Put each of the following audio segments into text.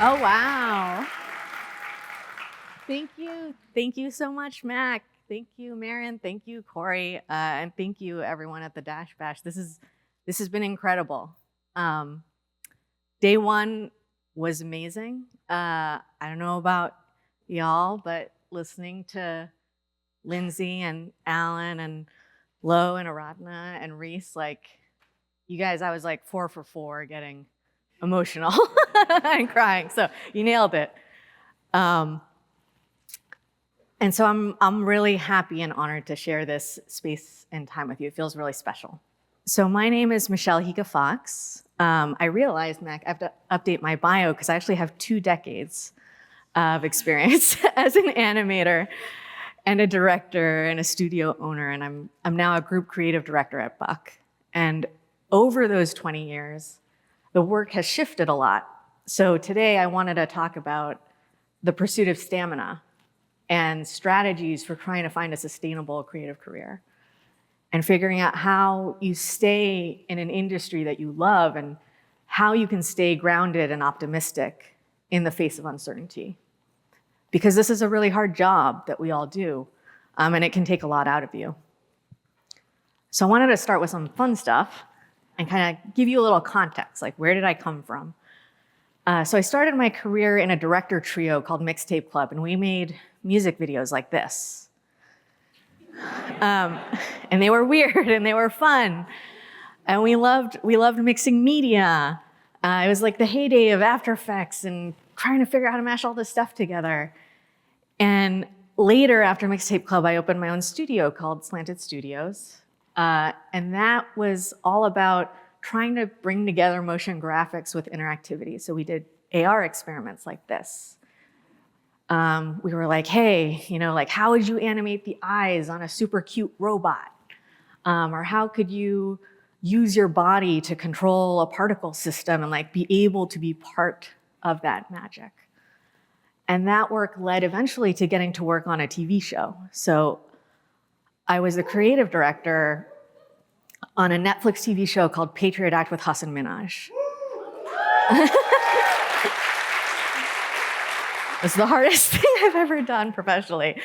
Oh, wow. Thank you. Thank you so much, Mac. Thank you, Marion. Thank you, Corey. And thank you, everyone at the Dash Bash. This has been incredible. Day one was amazing. I don't know about y'all, but listening to Lindsay and Alan and Lo and Aradhana and Reese, like, you guys, I was like 4 for 4 getting emotional and crying. So you nailed it. And so I'm really happy and honored to share this space and time with you. It feels really special. So my name is Michelle Higa Fox. I realized, Mac, I have to update my bio because I actually have 2 decades of experience as an animator and a director and a studio owner. And I'm now a group creative director at Buck. And over those 20 years, the work has shifted a lot. So today I wanted to talk about the pursuit of stamina and strategies for trying to find a sustainable creative career and figuring out how you stay in an industry that you love and how you can stay grounded and optimistic in the face of uncertainty. Because this is a really hard job that we all do, and it can take a lot out of you. So I wanted to start with some fun stuff and kind of give you a little context, like where did I come from? So I started my career in a director trio called Mixtape Club, and we made music videos like this. And they were weird and they were fun. And we loved mixing media. It was like the heyday of After Effects and trying to figure out how to mash all this stuff together. And later, after Mixtape Club, I opened my own studio called Slanted Studios. And that was all about trying to bring together motion graphics with interactivity. So we did AR experiments like this. We were like, hey, like how would you animate the eyes on a super cute robot? Or how could you use your body to control a particle system and like be able to be part of that magic? And that work led eventually to getting to work on a TV show. So I was the creative director on a Netflix TV show called Patriot Act with Hasan Minhaj. It's the hardest thing I've ever done professionally.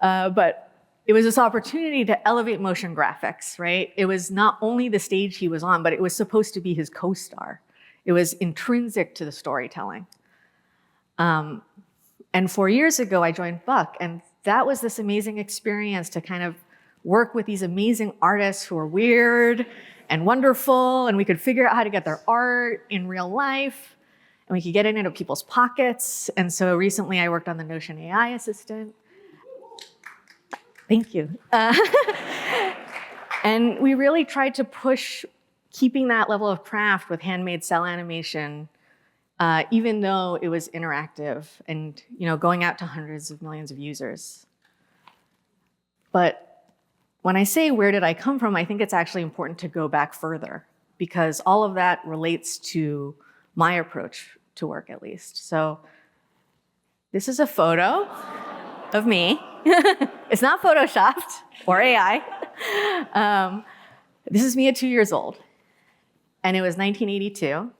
But it was this opportunity to elevate motion graphics, right? It was not only the stage he was on, but it was supposed to be his co-star. It was intrinsic to the storytelling. And 4 years ago, I joined Buck, and that was this amazing experience to kind of work with these amazing artists who are weird and wonderful, and we could figure out how to get their art in real life, and we could get it into people's pockets. And so recently I worked on the Notion AI assistant. Thank you. And we really tried to push keeping that level of craft with handmade cell animation, even though it was interactive and going out to hundreds of millions of users. But when I say where did I come from, I think it's actually important to go back further because all of that relates to my approach to work, at least. So this is a photo of me. It's not photoshopped or AI. This is me at 2 years old. And it was 1982.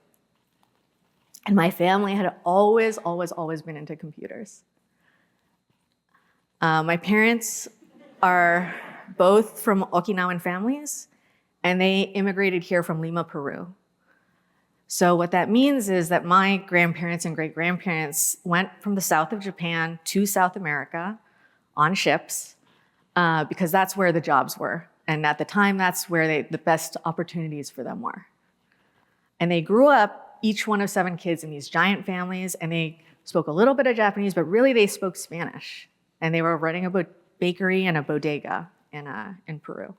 And my family had always been into computers. My parents are both from Okinawan families, and they immigrated here from Lima, Peru. So what that means is that my grandparents and great-grandparents went from the south of Japan to South America on ships because that's where the jobs were. And at the time, that's where the best opportunities for them were. And they grew up, each one of 7 kids in these giant families, and they spoke a little bit of Japanese, but really they spoke Spanish. And they were running a bakery and a bodega in Peru.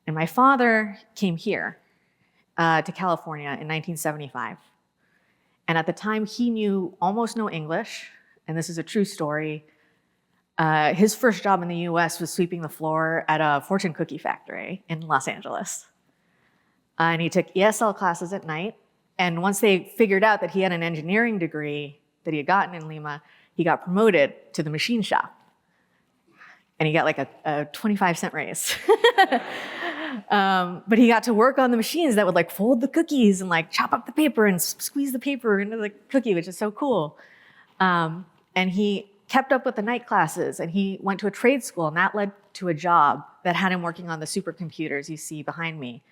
And my father came here to California in 1975. And at the time, he knew almost no English, and this is a true story. His first job in the US was sweeping the floor at a fortune cookie factory in Los Angeles. And he took ESL classes at night, and once they figured out that he had an engineering degree that he had gotten in Lima, he got promoted to the machine shop. and he got like a 25-cent raise. But he got to work on the machines that would like fold the cookies and like chop up the paper and squeeze the paper into the cookie, which is so cool. And he kept up with the night classes, and he went to a trade school, and that led to a job that had him working on the supercomputers you see behind me.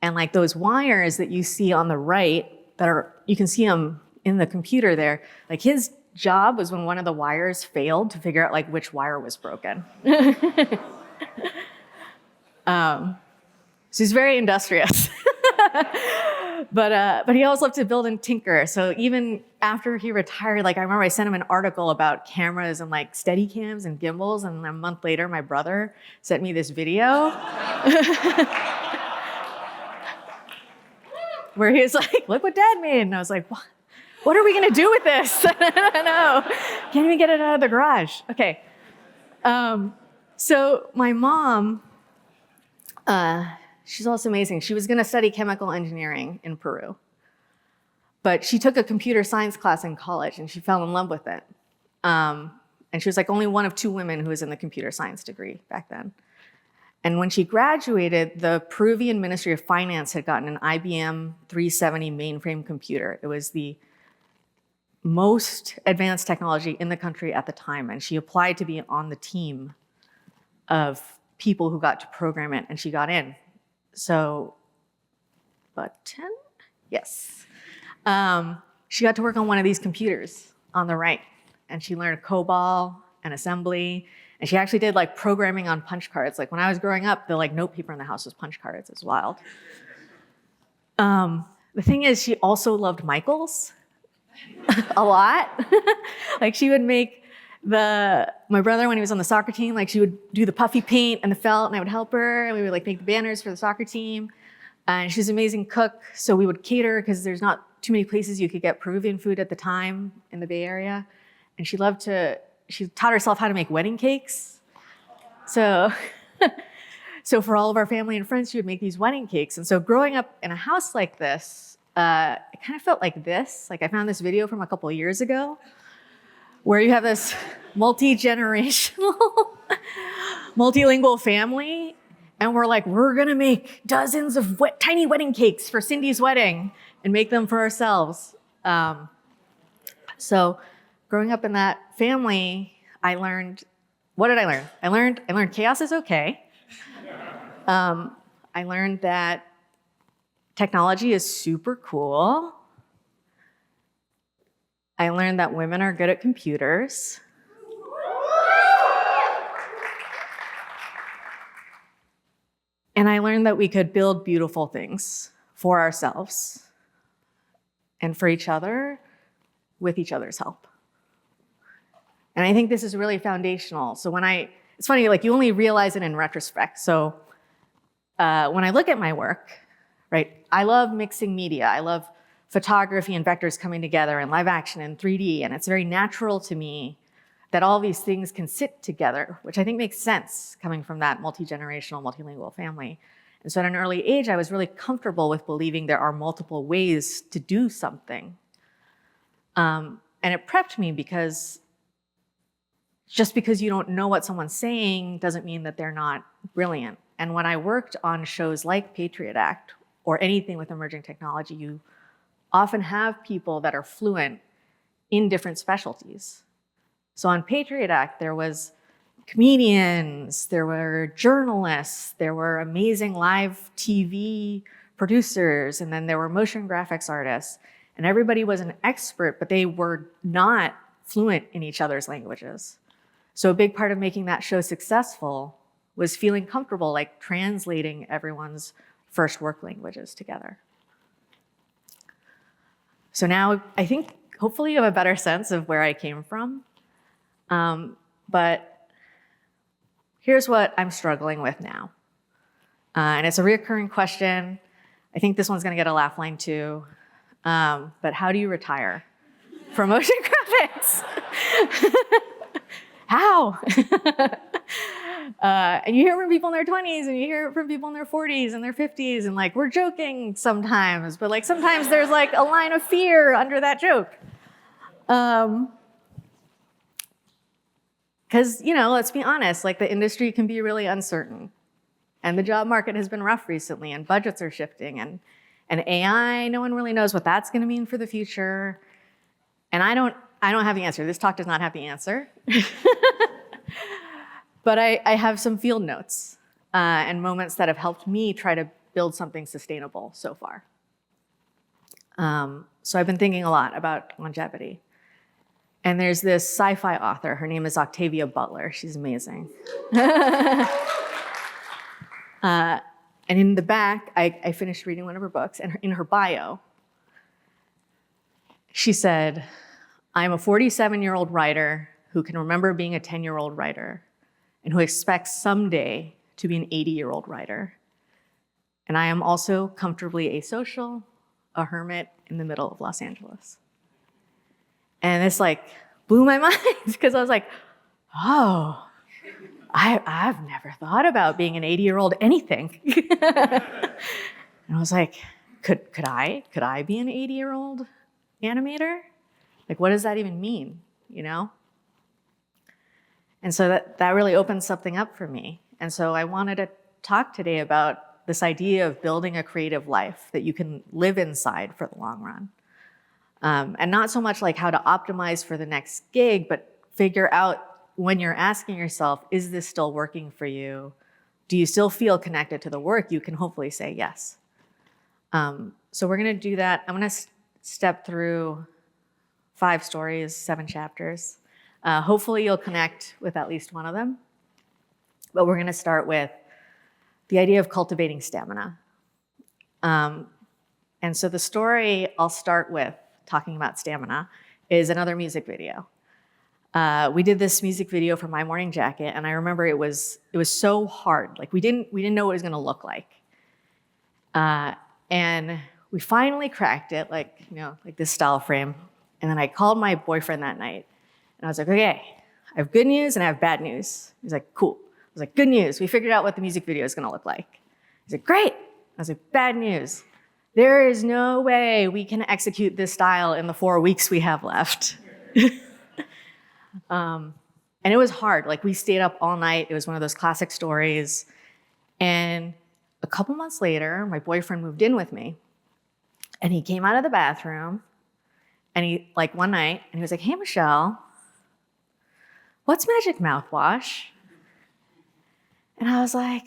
And like those wires that you see on the right that are, you can see them in the computer there, like his job was when one of the wires failed to figure out like which wire was broken. So he's very industrious. But he always loved to build and tinker. So even after he retired, like I remember I sent him an article about cameras and like steady cams and gimbals, and a month later my brother sent me this video where he was like, look what Dad made. And I was like, what are we gonna do with this? I don't know. Can't even get it out of the garage. Okay. So my mom, she's also amazing. She was gonna study chemical engineering in Peru, but she took a computer science class in college and she fell in love with it. And she was like only one of 2 women who was in the computer science degree back then. And when she graduated, the Peruvian Ministry of Finance had gotten an IBM 370 mainframe computer. It was the most advanced technology in the country at the time. And she applied to be on the team of people who got to program it, and she got in. So, button? Yes. She got to work on one of these computers on the right, and she learned COBOL and assembly, and she actually did like programming on punch cards. Like when I was growing up, the like notepaper in the house was punch cards. It's wild. The thing is, she also loved Michaels a lot. Like she would make my brother, when he was on the soccer team, like she would do the puffy paint and the felt, and I would help her, and we would like make the banners for the soccer team. And she's an amazing cook, so we would cater because there's not too many places you could get Peruvian food at the time in the Bay Area. And she taught herself how to make wedding cakes. So for all of our family and friends, she would make these wedding cakes. And so growing up in a house like this, it kind of felt like this. Like I found this video from a couple of years ago where you have this multi-generational, multilingual family, and we're gonna make dozens of tiny wedding cakes for Cindy's wedding and make them for ourselves. So growing up in that family, I learned, what did I learn? I learned chaos is okay. I learned that technology is super cool. I learned that women are good at computers. And I learned that we could build beautiful things for ourselves and for each other with each other's help. And I think this is really foundational. So it's funny, like you only realize it in retrospect. So when I look at my work, right, I love mixing media. I love photography and vectors coming together and live action and 3D. And it's very natural to me that all these things can sit together, which I think makes sense coming from that multi-generational, multilingual family. And so at an early age, I was really comfortable with believing there are multiple ways to do something. And it prepped me because just because you don't know what someone's saying doesn't mean that they're not brilliant. And when I worked on shows like Patriot Act or anything with emerging technology, you often have people that are fluent in different specialties. So on Patriot Act, there was comedians, there were journalists, there were amazing live TV producers, and then there were motion graphics artists. And everybody was an expert, but they were not fluent in each other's languages. So a big part of making that show successful was feeling comfortable, like translating everyone's first work languages together. So now I think hopefully you have a better sense of where I came from. But here's what I'm struggling with now. And it's a reoccurring question. I think this one's gonna get a laugh line too. But how do you retire from motion graphics? How? And you hear it from people in their 20s, and you hear it from people in their 40s and their 50s, and like we're joking sometimes, but like sometimes there's like a line of fear under that joke. Because Because, let's be honest, like the industry can be really uncertain. And the job market has been rough recently, and budgets are shifting, and AI, no one really knows what that's gonna mean for the future. And I don't have the answer. This talk does not have the answer. But I have some field notes and moments that have helped me try to build something sustainable so far. So I've been thinking a lot about longevity. And there's this sci-fi author, her name is Octavia Butler. She's amazing. And in the back, I finished reading one of her books, and in her bio, she said, "I'm a 47-year-old writer who can remember being a 10-year-old writer and who expects someday to be an 80-year-old writer. And I am also comfortably asocial, a hermit in the middle of Los Angeles." And this blew my mind because I was like, oh, I've never thought about being an 80-year-old anything. And I was like, could I be an 80-year-old animator? Like, what does that even mean, And so that really opened something up for me. And so I wanted to talk today about this idea of building a creative life that you can live inside for the long run. And not so much like how to optimize for the next gig, but figure out when you're asking yourself, is this still working for you? Do you still feel connected to the work? You can hopefully say yes. So we're gonna do that. I'm gonna step through 5 stories, 7 chapters. Hopefully you'll connect with at least one of them. But we're gonna start with the idea of cultivating stamina. And so the story I'll start with, talking about stamina, is another music video. We did this music video for My Morning Jacket, and I remember it was so hard. Like we didn't know what it was gonna look like. And we finally cracked it, like this style frame. And then I called my boyfriend that night, and I was like, okay, I have good news and I have bad news. He's like, cool. I was like, good news, we figured out what the music video is gonna look like. He's like, great. I was like, bad news. There is no way we can execute this style in the 4 weeks we have left. And it was hard. Like we stayed up all night. It was one of those classic stories. And a couple months later, my boyfriend moved in with me, and he came out of the bathroom, and he one night, and he was like, hey, Michelle, what's magic mouthwash? And I was like,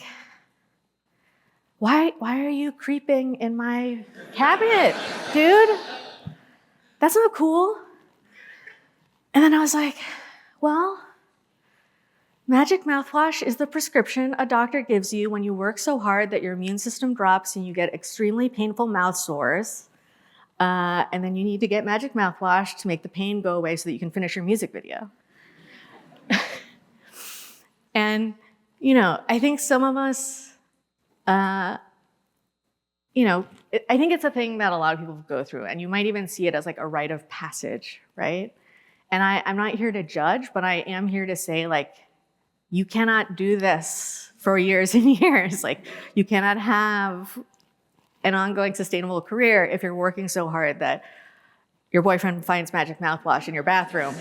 why are you creeping in my cabinet, dude? That's not cool. And then I was like, well, magic mouthwash is the prescription a doctor gives you when you work so hard that your immune system drops and you get extremely painful mouth sores. And then you need to get magic mouthwash to make the pain go away so that you can finish your music video. And, I think some of us, I think it's a thing that a lot of people go through, and you might even see it as like a rite of passage, right? And I'm not here to judge, but I am here to say, you cannot do this for years and years. You cannot have an ongoing sustainable career if you're working so hard that your boyfriend finds magic mouthwash in your bathroom.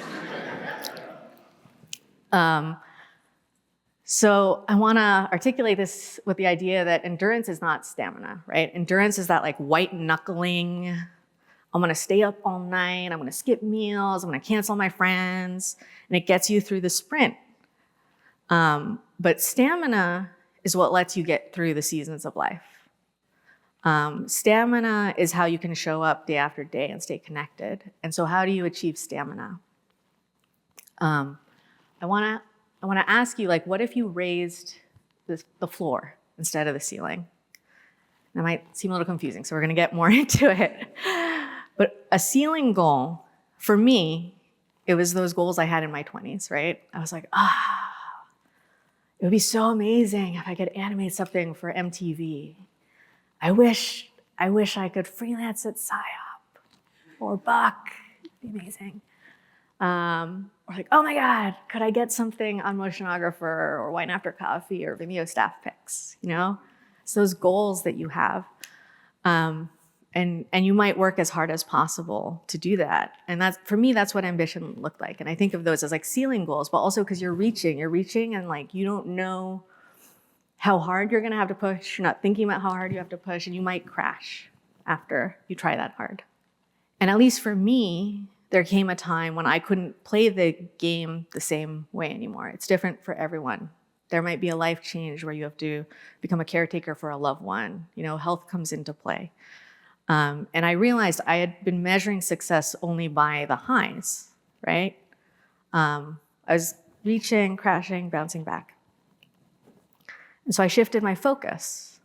So I wanna articulate this with the idea that endurance is not stamina, right? Endurance is that white knuckling, I'm gonna stay up all night, I'm gonna skip meals, I'm gonna cancel my friends, and it gets you through the sprint. But stamina is what lets you get through the seasons of life. Stamina is how you can show up day after day and stay connected. And so how do you achieve stamina? I wanna ask you, what if you raised the floor instead of the ceiling? That might seem a little confusing, so we're gonna get more into it. But a ceiling goal, for me, it was those goals I had in my 20s, right? I was like, it would be so amazing if I could animate something for MTV. I wish I could freelance at PSYOP or Buck. It'd be amazing. Or oh my God, could I get something on Motionographer or Wine After Coffee or Vimeo staff picks, It's those goals that you have. And And you might work as hard as possible to do that. And that's, for me, that's what ambition looked like. And I think of those as like ceiling goals, but also because you're reaching and like you don't know how hard you're gonna have to push. You're not thinking about how hard you have to push, and you might crash after you try that hard. And at least for me, there came a time when I couldn't play the game the same way anymore. It's different for everyone. There might be a life change where you have to become a caretaker for a loved one. You know, health comes into play. And I realized I had been measuring success only by the highs, right? I was reaching, crashing, bouncing back. And so I shifted my focus.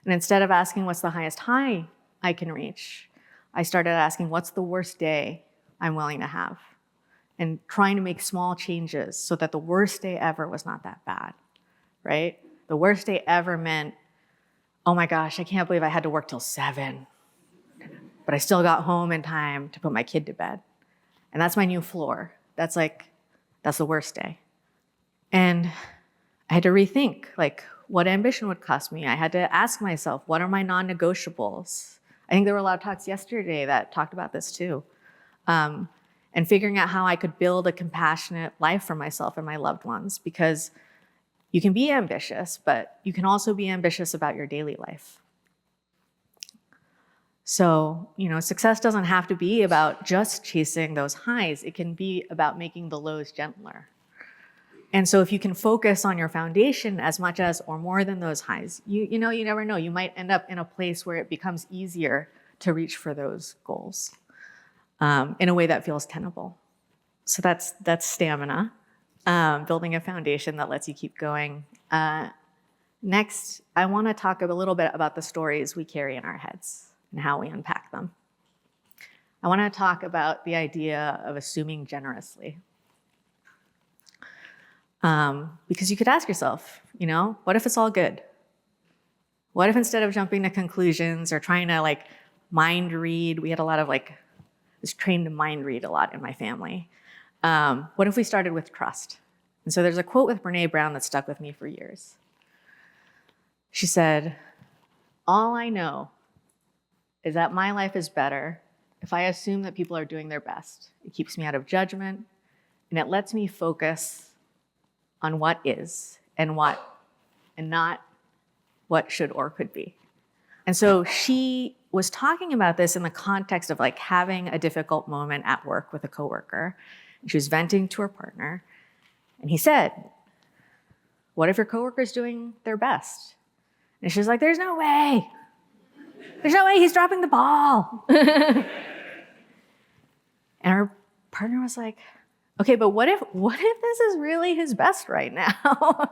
And instead of asking what's the highest high I can reach, I started asking what's the worst day I'm willing to have, and trying to make small changes so that the worst day ever was not that bad, right? The worst day ever meant, oh my gosh, I can't believe I had to work till 7, but I still got home in time to put my kid to bed. And that's my new floor. That's the worst day. And I had to rethink, like, what ambition would cost me. I had to ask myself, what are my non-negotiables? I think there were a lot of talks yesterday that talked about this too. And figuring out how I could build a compassionate life for myself and my loved ones, because you can be ambitious, but you can also be ambitious about your daily life. So, you know, success doesn't have to be about just chasing those highs. It can be about making the lows gentler. And so if you can focus on your foundation as much as or more than those highs, you know, you never know. You might end up in a place where it becomes easier to reach for those goals in a way that feels tenable. So that's stamina, building a foundation that lets you keep going. Next, I want to talk a little bit about the stories we carry in our heads and how we unpack them. I want to talk about the idea of assuming generously. Because you could ask yourself, you know, what if it's all good? What if instead of jumping to conclusions or trying to like mind read, we had a lot of like, was trained to mind read a lot in my family. What if we started with trust? And so there's a quote with Brene Brown that stuck with me for years. She said, all I know is that my life is better if I assume that people are doing their best. It keeps me out of judgment, and it lets me focus on what is and not what should or could be. And so she was talking about this in the context of like having a difficult moment at work with a coworker. And she was venting to her partner. And he said, what if your coworker's doing their best? And she's like, there's no way. There's no way he's dropping the ball. And her partner was like, okay, but what if this is really his best right now?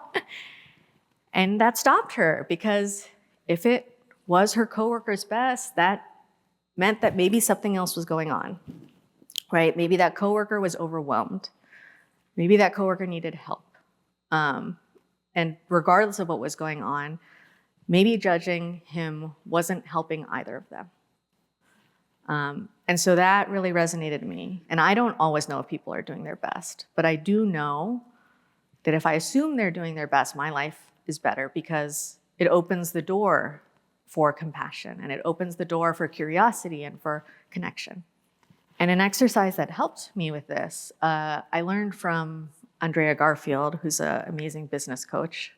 And that stopped her, because if it was her coworker's best, that meant that maybe something else was going on, right? Maybe that coworker was overwhelmed. Maybe that coworker needed help. And regardless of what was going on, maybe judging him wasn't helping either of them. And so that really resonated with me. And I don't always know if people are doing their best, but I do know that if I assume they're doing their best, my life is better, because it opens the door for compassion, and it opens the door for curiosity and for connection. And an exercise that helped me with this, I learned from Andrea Garfield, who's an amazing business coach.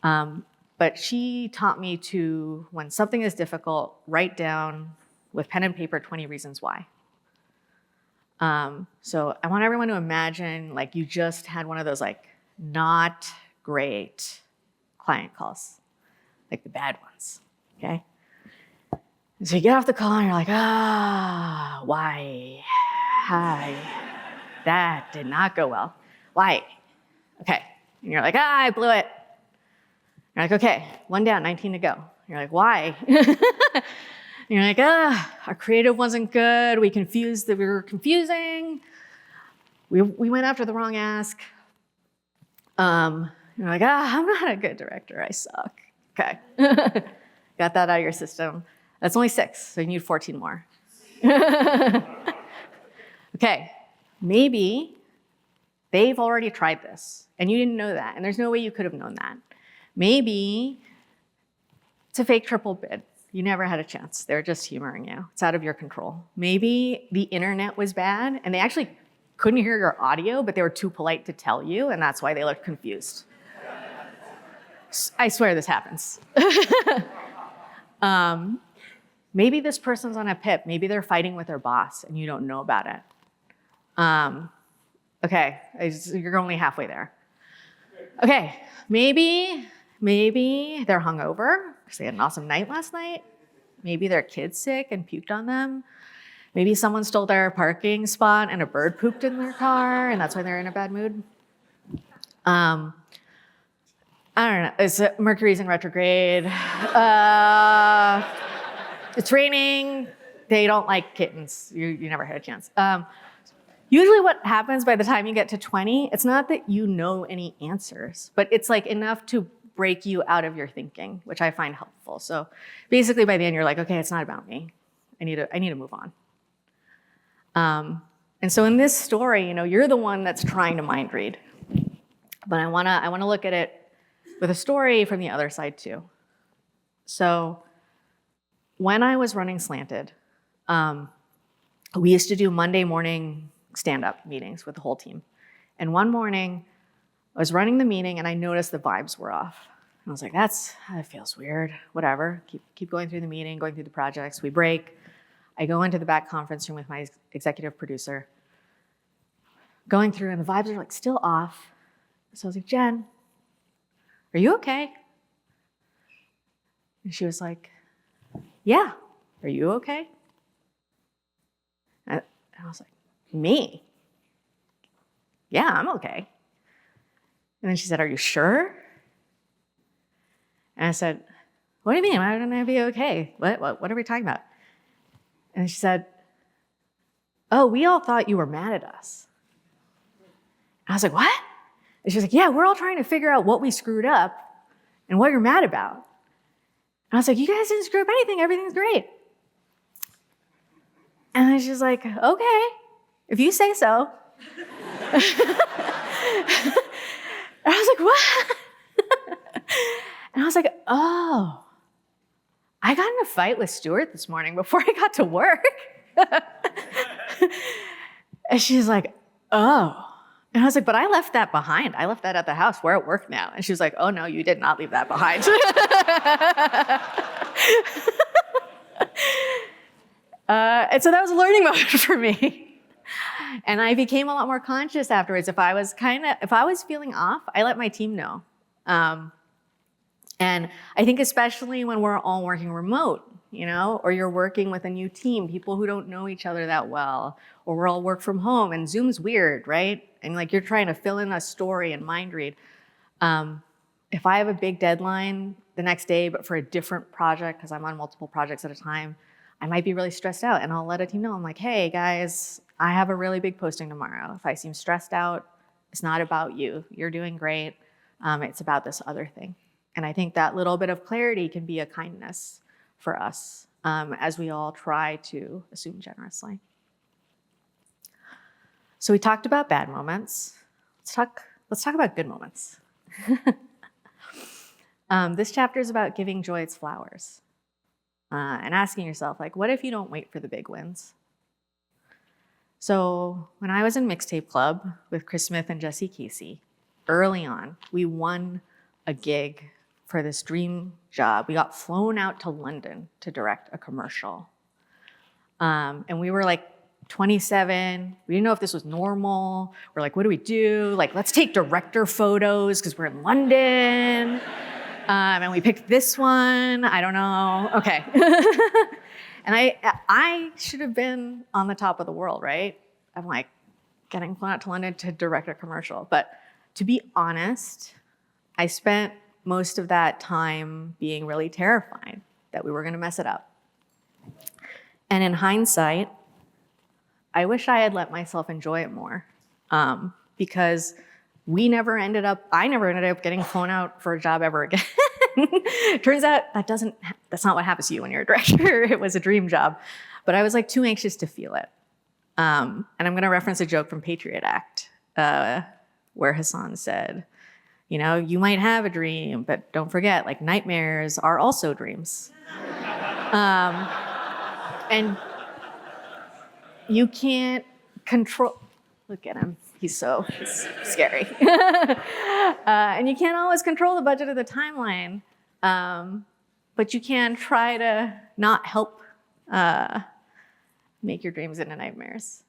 But she taught me to, when something is difficult, write down with pen and paper 20 reasons why. So I want everyone to imagine like you just had one of those like not great client calls, like the bad ones, okay? And so you get off the call and you're like, why? Hi, that did not go well. Why? Okay, and you're like, I blew it. You're like, okay, 1 down, 19 to go. You're like, why? You're like, our creative wasn't good. We were confusing. We went after the wrong ask. You're like, I'm not a good director. I suck. Okay. Got that out of your system. That's only 6, so you need 14 more. Okay, maybe they've already tried this and you didn't know that, and there's no way you could have known that. Maybe it's a fake triple bid. You never had a chance. They're just humoring you. It's out of your control. Maybe the internet was bad and they actually couldn't hear your audio, but they were too polite to tell you, and that's why they looked confused. I swear this happens. Maybe this person's on a PIP. Maybe they're fighting with their boss and you don't know about it. Okay, you're only halfway there. Okay, maybe they're hungover because they had an awesome night last night. Maybe their kid's sick and puked on them. Maybe someone stole their parking spot and a bird pooped in their car and that's why they're in a bad mood. I don't know, Mercury's in retrograde. It's raining. They don't like kittens. You never had a chance. Usually what happens by the time you get to 20, it's not that you know any answers, but it's like enough to break you out of your thinking, which I find helpful. So basically by the end, you're like, okay, it's not about me. I need to move on. And so in this story, you're the one that's trying to mind read. But I wanna look at it with a story from the other side too. So when I was running Slanted, we used to do Monday morning stand-up meetings with the whole team. And one morning, I was running the meeting and I noticed the vibes were off. And I was like, that feels weird, whatever. Keep going through the meeting, going through the projects. We break. I go into the back conference room with my executive producer, going through, and the vibes are like still off. So I was like, Jen, are you okay? And she was like, yeah, are you okay? And I was like, me? Yeah, I'm okay. And then she said, are you sure? And I said, what do you mean? Why wouldn't I be okay? What are we talking about? And she said, oh, we all thought you were mad at us. And I was like, what? And she was like, yeah, we're all trying to figure out what we screwed up and what you're mad about. And I was like, you guys didn't screw up anything. Everything's great. And then she's like, okay, if you say so. And I was like, what? And I was like, oh, I got in a fight with Stuart this morning before I got to work. And she's like, oh. And I was like, but I left that behind. I left that at the house. We're at work now. And she was like, oh no, you did not leave that behind. And so that was a learning moment for me. And I became a lot more conscious afterwards. If I was feeling off, I let my team know. And I think especially when we're all working remote, or you're working with a new team, people who don't know each other that well, or we're all work from home and Zoom's weird, right? And like you're trying to fill in a story and mind read. If I have a big deadline the next day, but for a different project, because I'm on multiple projects at a time, I might be really stressed out and I'll let a team know. I'm like, hey guys, I have a really big posting tomorrow. If I seem stressed out, it's not about you. You're doing great. It's about this other thing. And I think that little bit of clarity can be a kindness for us as we all try to assume generously. So we talked about bad moments. Let's talk about good moments. This chapter is about giving joy its flowers and asking yourself, like, what if you don't wait for the big wins? So when I was in Mixtape Club with Chris Smith and Jesse Casey, early on, we won a gig for this dream job. We got flown out to London to direct a commercial. And we were like 27. We didn't know if this was normal. We're like, what do we do? Like, let's take director photos because we're in London. And we picked this one. I don't know. Okay. And I should have been on the top of the world, right? I'm like getting flown out to London to direct a commercial. But to be honest, I spent most of that time being really terrified that we were going to mess it up. And in hindsight, I wish I had let myself enjoy it more because I never ended up getting flown out for a job ever again. Turns out that's not what happens to you when you're a director. It was a dream job. But I was like too anxious to feel it. And I'm going to reference a joke from Patriot Act where Hasan said, you might have a dream, but don't forget, like nightmares are also dreams. And you can't control, look at him, he's scary. And you can't always control the budget of the timeline, but you can try to not help make your dreams into nightmares.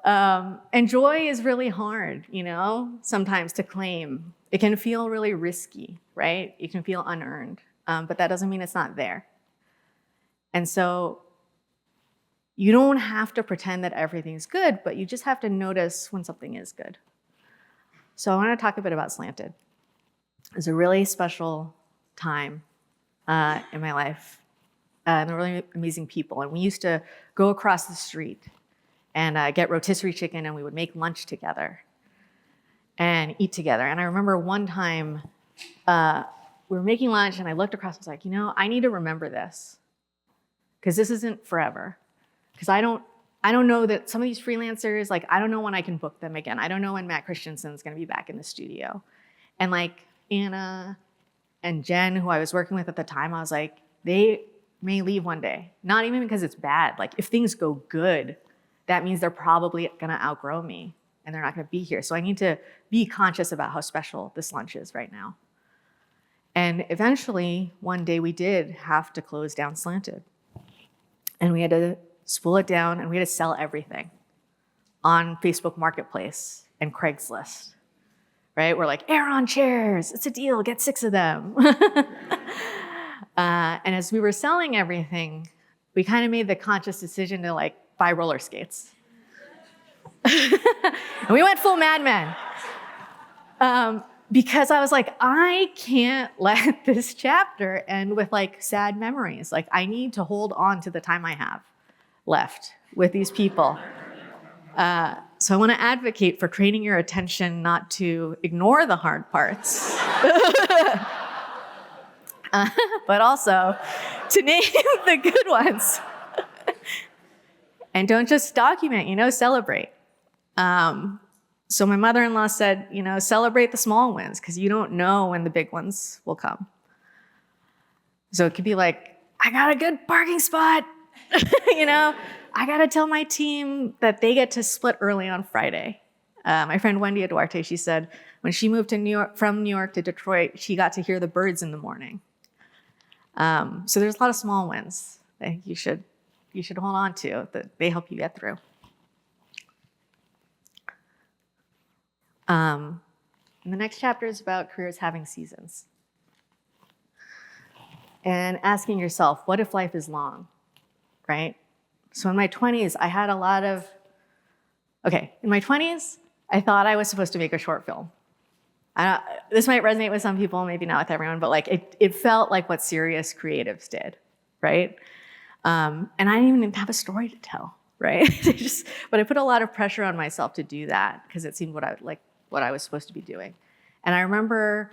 And joy is really hard, sometimes to claim. It can feel really risky, right? It can feel unearned, but that doesn't mean it's not there. And so you don't have to pretend that everything's good, but you just have to notice when something is good. So I want to talk a bit about Slanted. It's a really special time in my life, and they're really amazing people. And we used to go across the street and get rotisserie chicken, and we would make lunch together and eat together. And I remember one time we were making lunch, and I looked across and was like, I need to remember this, because this isn't forever. Because I don't know that some of these freelancers, I don't know when I can book them again. I don't know when Matt Christensen's going to be back in the studio. And Anna and Jen, who I was working with at the time, I was like, they may leave one day. Not even because it's bad. If things go good, that means they're probably going to outgrow me and they're not going to be here. So I need to be conscious about how special this lunch is right now. And eventually, one day we did have to close down Slanted. And we had to spool it down, and we had to sell everything on Facebook Marketplace and Craigslist, right? We're like, Aeron chairs, it's a deal, get 6 of them. And as we were selling everything, we kind of made the conscious decision to buy roller skates. And we went full Mad Men. Because I was like, I can't let this chapter end with sad memories. I need to hold on to the time I have left with these people. So I want to advocate for training your attention not to ignore the hard parts, but also to name the good ones. And don't just document, celebrate. So my mother-in-law said, celebrate the small wins, because you don't know when the big ones will come. So it could be I got a good parking spot. I got to tell my team that they get to split early on Friday. My friend Wendy Duarte, she said when she moved to from New York to Detroit, she got to hear the birds in the morning. So there's a lot of small wins that you should hold on to, that they help you get through. And the next chapter is about careers having seasons. And asking yourself, what if life is long, right? So in my 20s, I had a lot of, in my 20s, I thought I was supposed to make a short film. This might resonate with some people, maybe not with everyone, but it felt like what serious creatives did, right? And I didn't even have a story to tell, right? But I put a lot of pressure on myself to do that because it seemed what I was supposed to be doing. And I remember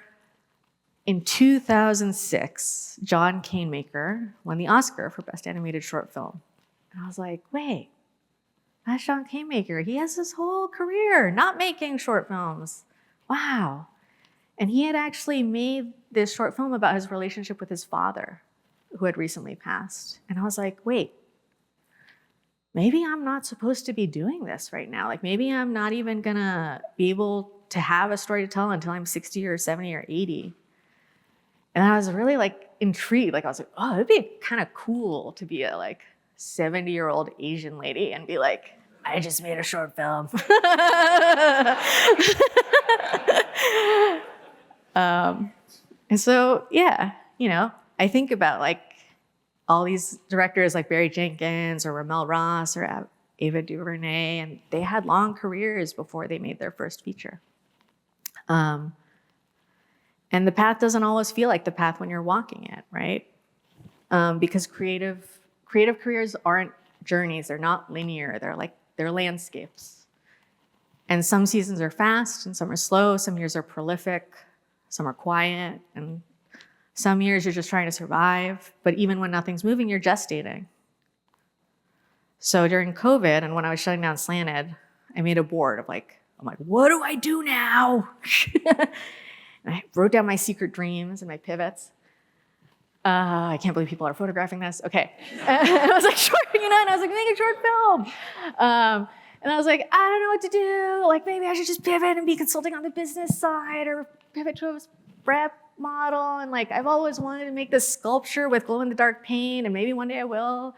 in 2006, John Canemaker won the Oscar for Best Animated Short Film. And I was like, wait, that's John Canemaker. He has his whole career not making short films. Wow. And he had actually made this short film about his relationship with his father, who had recently passed. And I was like, wait, maybe I'm not supposed to be doing this right now. Maybe I'm not even gonna be able to have a story to tell until I'm 60 or 70 or 80. And I was really intrigued. I was like, oh, it'd be kind of cool to be a 70-year-old Asian lady and be like, I just made a short film. And so, yeah, I think about all these directors like Barry Jenkins or Ramel Ross or Ava DuVernay, and they had long careers before they made their first feature. And the path doesn't always feel like the path when you're walking it, right? Because creative careers aren't journeys. They're not linear. They're landscapes. And some seasons are fast and some are slow. Some years are prolific. Some are quiet. And some years you're just trying to survive. But even when nothing's moving, you're gestating. So during COVID and when I was shutting down Slanted, I made a board of I'm like, what do I do now? And I wrote down my secret dreams and my pivots. I can't believe people are photographing this. Okay. And I was like, short, and I was like, make a short film. And I was like, I don't know what to do. Like, maybe I should just pivot and be consulting on the business side or pivot to a rep model. And like, I've always wanted to make this sculpture with glow-in-the-dark paint, and maybe one day I will.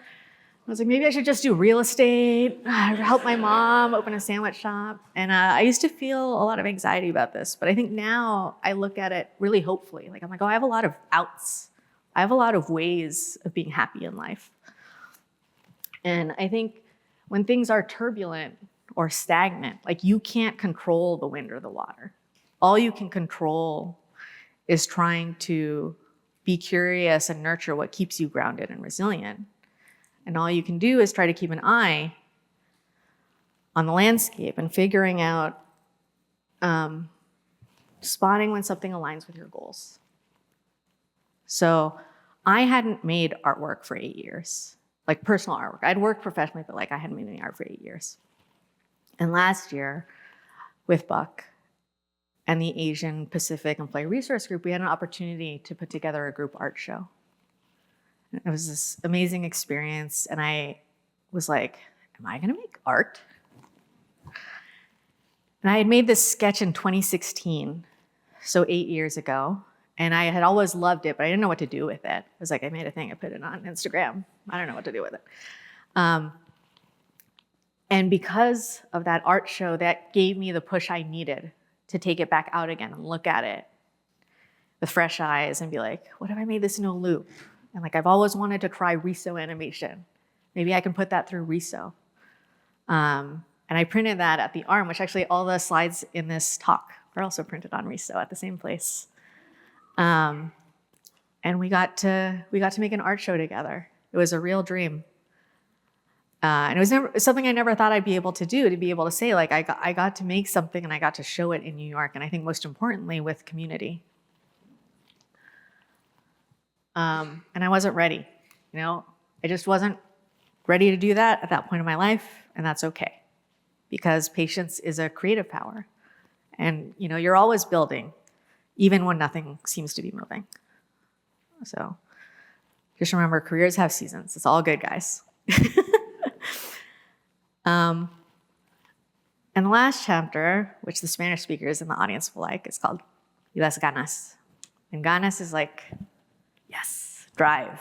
I was like, maybe I should just do real estate, help my mom open a sandwich shop. And I used to feel a lot of anxiety about this, but I think now I look at it really hopefully. Like, I'm like, oh, I have a lot of outs. I have a lot of ways of being happy in life. And I think when things are turbulent or stagnant, like you can't control the wind or the water. All you can control is trying to be curious and nurture what keeps you grounded and resilient. And all you can do is try to keep an eye on the landscape and figuring out, spotting when something aligns with your goals. So I hadn't made artwork for 8 years, like personal artwork. I'd worked professionally, but like I hadn't made any art for 8 years. And last year with Buck and the Asian Pacific Employee Resource Group, we had an opportunity to put together a group art show. It was this amazing experience, and I was like, am I gonna make art? And I had made this sketch in 2016, so 8 years ago, and I had always loved it, but I didn't know what to do with it. It was like, I made a thing, I put it on Instagram. I don't know what to do with it. And because of that art show, that gave me the push I needed to take it back out again and look at it with fresh eyes and be like, what if I made this in a loop? And like, I've always wanted to try Riso animation. Maybe I can put that through Riso. And I printed that at the ARM, which actually all the slides in this talk are also printed on Riso at the same place. And we got to make an art show together. It was a real dream. And it was something I never thought I'd be able to do, to be able to say, like, I got to make something and I got to show it in New York. And I think most importantly, with community. And I wasn't ready, I just wasn't ready to do that at that point in my life, and that's okay. Because patience is a creative power. And you're always building, even when nothing seems to be moving. So just remember, careers have seasons. It's all good, guys. And the last chapter, which the Spanish speakers in the audience will like, is called Y las ganas. And ganas is like, yes, drive.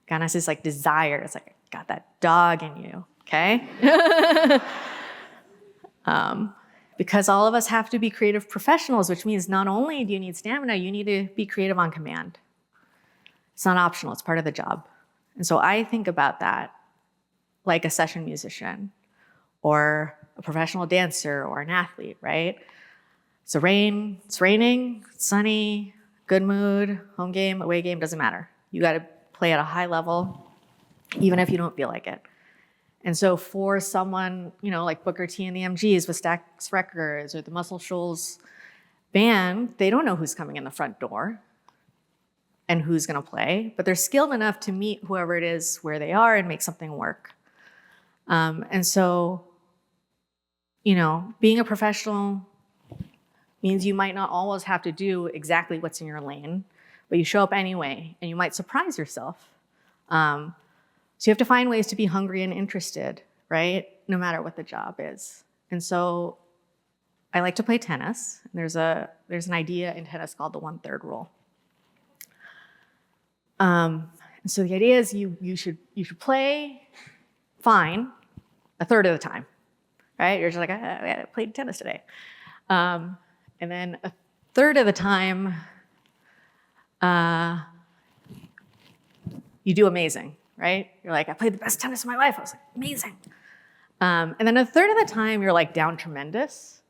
Ganas is like desire. It's like, I got that dog in you, okay? Because all of us have to be creative professionals, which means not only do you need stamina, you need to be creative on command. It's not optional, it's part of the job. And so I think about that like a session musician or a professional dancer or an athlete, right? It's raining, it's sunny, good mood, home game, away game, doesn't matter. You gotta play at a high level, even if you don't feel like it. And so for someone, like Booker T and the MGs with Stax Records or the Muscle Shoals band, they don't know who's coming in the front door and who's gonna play, but they're skilled enough to meet whoever it is where they are and make something work. And so, being a professional means you might not always have to do exactly what's in your lane, but you show up anyway, and you might surprise yourself. So you have to find ways to be hungry and interested, right? No matter what the job is. And so I like to play tennis. There's an idea in tennis called the 1/3 rule. So the idea is you should play fine a third of the time, right? You're just like, I played tennis today. And then a third of the time, you do amazing, right? You're like, I played the best tennis of my life. I was like, amazing. And then a third of the time, you're like down tremendous,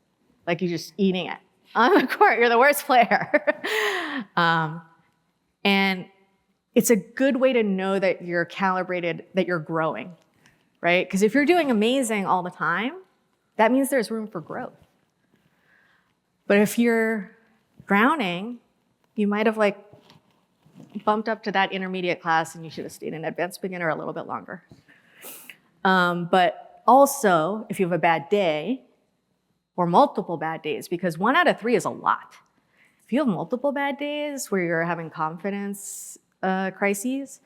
like you're just eating it on the court. You're the worst player. And it's a good way to know that you're calibrated, that you're growing, right? Because if you're doing amazing all the time, that means there's room for growth. But if you're drowning, you might have like bumped up to that intermediate class and you should have stayed in advanced beginner a little bit longer. But also, if you have a bad day or multiple bad days, because 1 out of 3 is a lot. If you have multiple bad days where you're having confidence crises,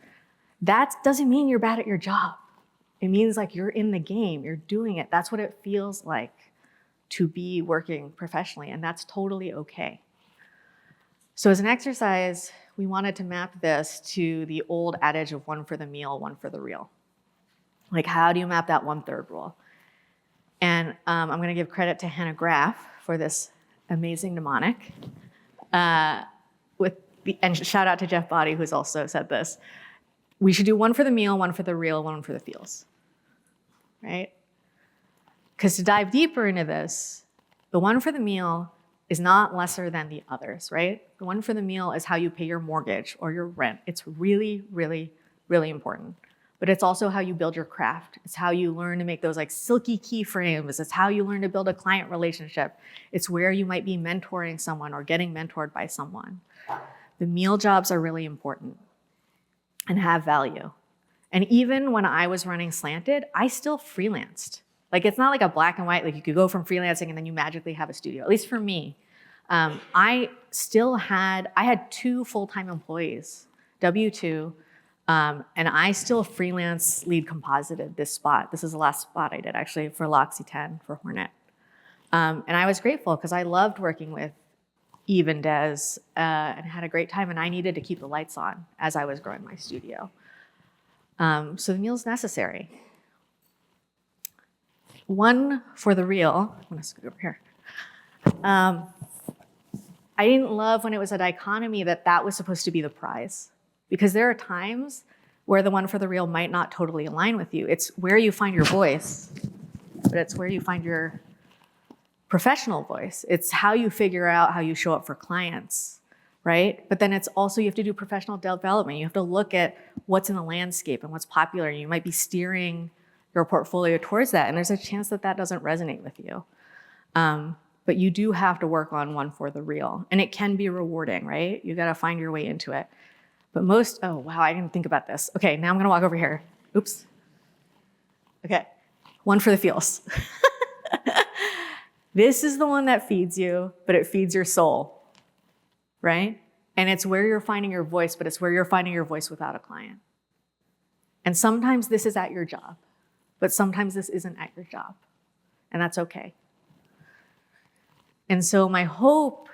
that doesn't mean you're bad at your job. It means like you're in the game, you're doing it. That's what it feels like to be working professionally, and that's totally okay. So as an exercise, we wanted to map this to the old adage of one for the meal, one for the real. Like, how do you map that 1/3 rule? And I'm gonna give credit to Hannah Graff for this amazing mnemonic. And shout out to Jeff Boddy, who's also said this. We should do one for the meal, one for the real, one for the feels, right? Because to dive deeper into this, the one for the meal is not lesser than the others, right? The one for the meal is how you pay your mortgage or your rent. It's really, really, really important. But it's also how you build your craft. It's how you learn to make those like silky keyframes. It's how you learn to build a client relationship. It's where you might be mentoring someone or getting mentored by someone. The meal jobs are really important and have value. And even when I was running Slanted, I still freelanced. Like, it's not like a black and white, like you could go from freelancing and then you magically have a studio, at least for me. I had 2 full-time employees, W-2, and I still freelance lead composited this spot. This is the last spot I did actually for L'Occitane for Hornet. And I was grateful because I loved working with Eve and Des and had a great time, and I needed to keep the lights on as I was growing my studio. So the meal's necessary. One for the real, I'm gonna scoot over here. I didn't love when it was a dichotomy that was supposed to be the prize, because there are times where the one for the real might not totally align with you. It's where you find your voice, but it's where you find your professional voice. It's how you figure out how you show up for clients, right? But then it's also, you have to do professional development. You have to look at what's in the landscape and what's popular. You might be steering your portfolio towards that, and there's a chance that doesn't resonate with you. But you do have to work on one for the real, and it can be rewarding, right? You gotta find your way into it. But oh wow, I didn't think about this. Okay, now I'm gonna walk over here. Oops. Okay, one for the feels. This is the one that feeds you, but it feeds your soul, right? And it's where you're finding your voice, but it's where you're finding your voice without a client. And sometimes this is at your job, but sometimes this isn't at your job, and that's okay. And so my hope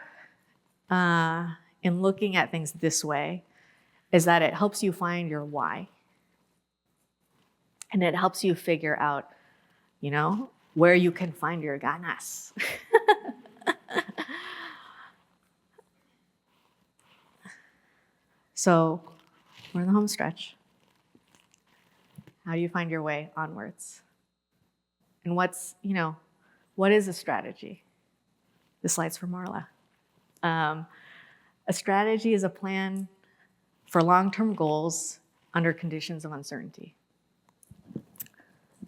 in looking at things this way is that it helps you find your why. And it helps you figure out, where you can find your ganas. So we're in the home stretch. How do you find your way onwards? And what is a strategy? This slide's for Marla. A strategy is a plan for long-term goals under conditions of uncertainty.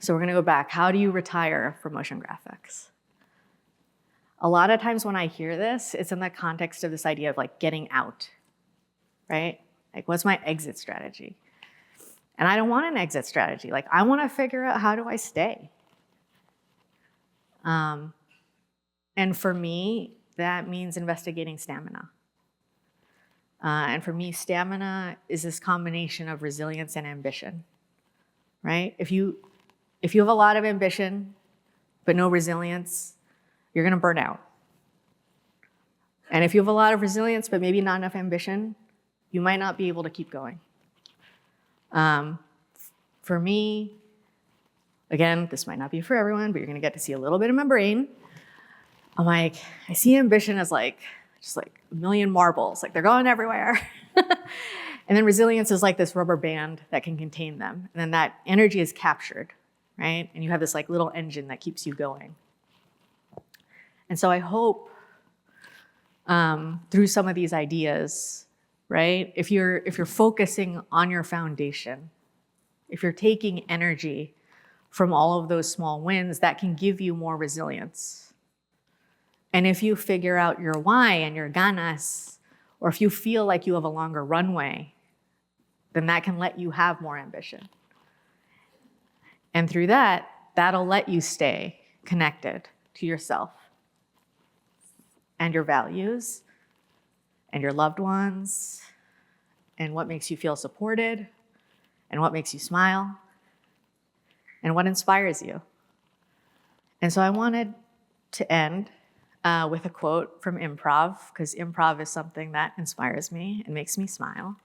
So we're gonna go back. How do you retire from motion graphics? A lot of times when I hear this, it's in the context of this idea of like getting out, right? Like, what's my exit strategy? And I don't want an exit strategy. Like, I wanna figure out, how do I stay? And for me, that means investigating stamina. And for me, stamina is this combination of resilience and ambition, right? If you have a lot of ambition, but no resilience, you're gonna burn out. And if you have a lot of resilience, but maybe not enough ambition, you might not be able to keep going. For me, again, this might not be for everyone, but you're gonna get to see a little bit of my brain. I'm like, I see ambition as just like a million marbles, like they're going everywhere. And then resilience is like this rubber band that can contain them. And then that energy is captured, right? And you have this like little engine that keeps you going. And so I hope through some of these ideas, right? If you're focusing on your foundation, if you're taking energy from all of those small wins, that can give you more resilience. And if you figure out your why and your ganas, or if you feel like you have a longer runway, then that can let you have more ambition. And through that, that'll let you stay connected to yourself and your values and your loved ones and what makes you feel supported, and what makes you smile, and what inspires you. And so I wanted to end with a quote from improv, because improv is something that inspires me and makes me smile.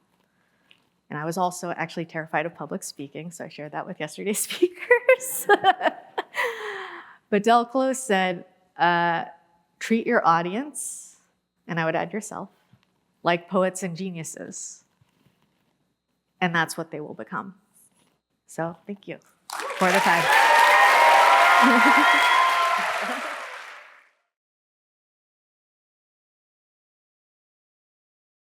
And I was also actually terrified of public speaking, so I shared that with yesterday's speakers. But Del Close said, treat your audience, and I would add yourself, like poets and geniuses. And that's what they will become. So thank you for the time.